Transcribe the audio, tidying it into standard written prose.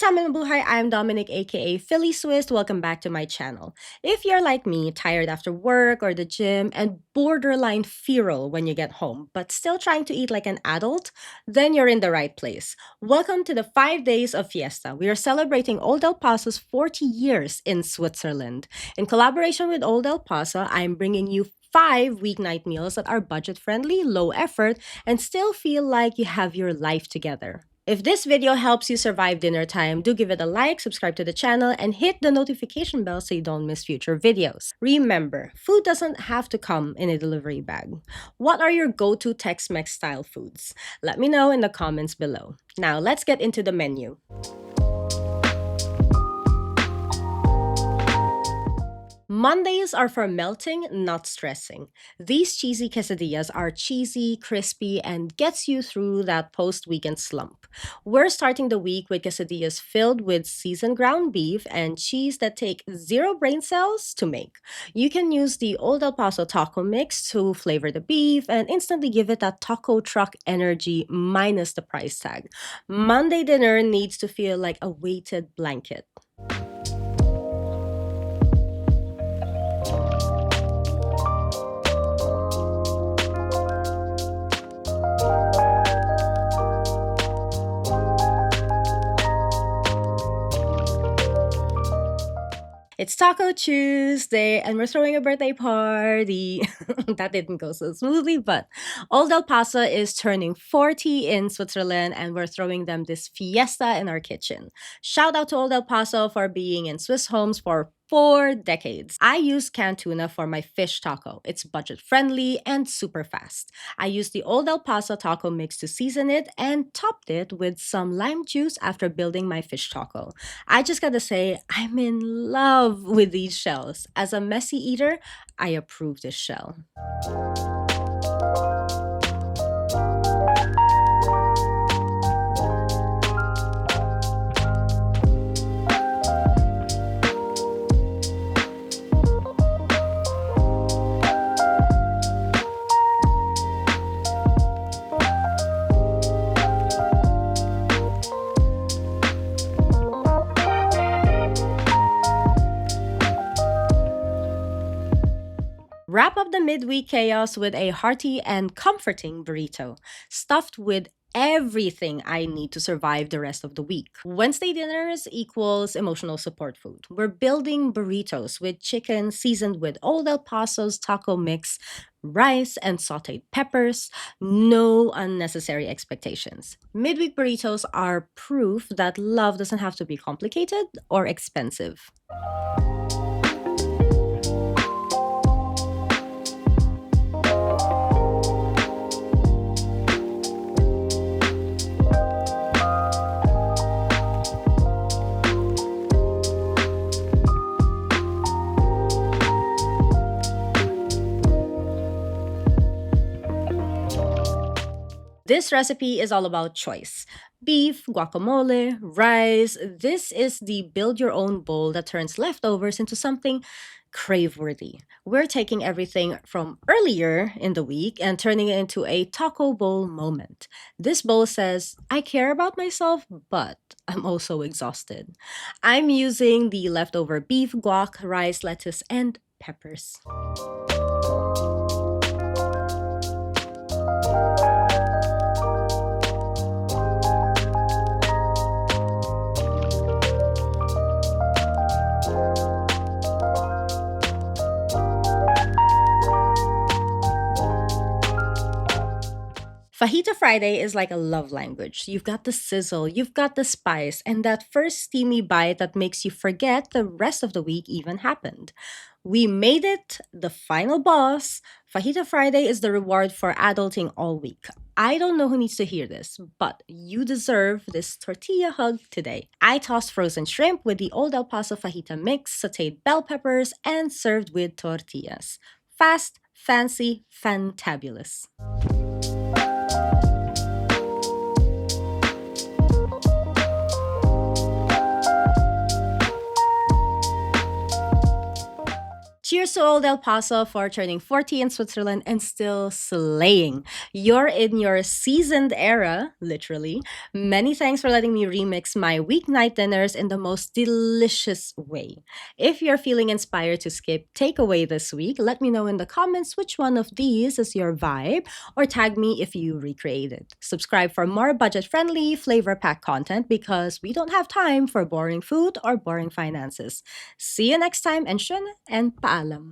What's up, Mabuhay? I'm Dominic, aka FiliSwissed. Welcome back to my channel. If you're like me, tired after work or the gym, and borderline feral when you get home, but still trying to eat like an adult, then you're in the right place. Welcome to the 5 Days of Fiesta. We are celebrating Old El Paso's 40 years in Switzerland. In collaboration with Old El Paso, I'm bringing you 5 weeknight meals that are budget friendly, low effort, and still feel like you have your life together. If this video helps you survive dinner time, do give it a like, subscribe to the channel, and hit the notification bell so you don't miss future videos. Remember, food doesn't have to come in a delivery bag. What are your go-to Tex-Mex style foods? Let me know in the comments below. Now, let's get into the menu. Mondays are for melting, not stressing. These cheesy quesadillas are cheesy, crispy, and gets you through that post-weekend slump. We're starting the week with quesadillas filled with seasoned ground beef and cheese that take 0 brain cells to make. You can use the Old El Paso taco mix to flavor the beef and instantly give it that taco truck energy minus the price tag. Monday dinner needs to feel like a weighted blanket. It's Taco Tuesday, and we're throwing a birthday party. That didn't go so smoothly, but Old El Paso is turning 40 in Switzerland, and we're throwing them this fiesta in our kitchen. Shout out to Old El Paso for being in Swiss homes for 4 decades. I use canned tuna for my fish taco. It's budget friendly and super fast. I used the Old El Paso taco mix to season it and topped it with some lime juice after building my fish taco. I just gotta say, I'm in love with these shells. As a messy eater, I approve this shell. Wrap up the midweek chaos with a hearty and comforting burrito, stuffed with everything I need to survive the rest of the week. Wednesday dinners equals emotional support food. We're building burritos with chicken seasoned with Old El Paso's taco mix, rice, and sauteed peppers. No unnecessary expectations. Midweek burritos are proof that love doesn't have to be complicated or expensive. This recipe is all about choice. Beef, guacamole, rice. This is the build your own bowl that turns leftovers into something crave-worthy. We're taking everything from earlier in the week and turning it into a taco bowl moment. This bowl says, I care about myself, but I'm also exhausted. I'm using the leftover beef, guac, rice, lettuce, and peppers. Fajita Friday is like a love language. You've got the sizzle, you've got the spice, and that first steamy bite that makes you forget the rest of the week even happened. We made it, the final boss. Fajita Friday is the reward for adulting all week. I don't know who needs to hear this, but you deserve this tortilla hug today. I tossed frozen shrimp with the Old El Paso Fajita Mix, sauteed bell peppers, and served with tortillas. Fast, fancy, fantabulous. Cheers to to Old El Paso for turning 40 in Switzerland and still slaying. You're in your seasoned era, literally. Many thanks for letting me remix my weeknight dinners in the most delicious way. If you're feeling inspired to skip takeaway this week, let me know in the comments which one of these is your vibe, or tag me if you recreate it. Subscribe for more budget friendly, flavor packed content because we don't have time for boring food or boring finances. See you next time, and shun and paalam.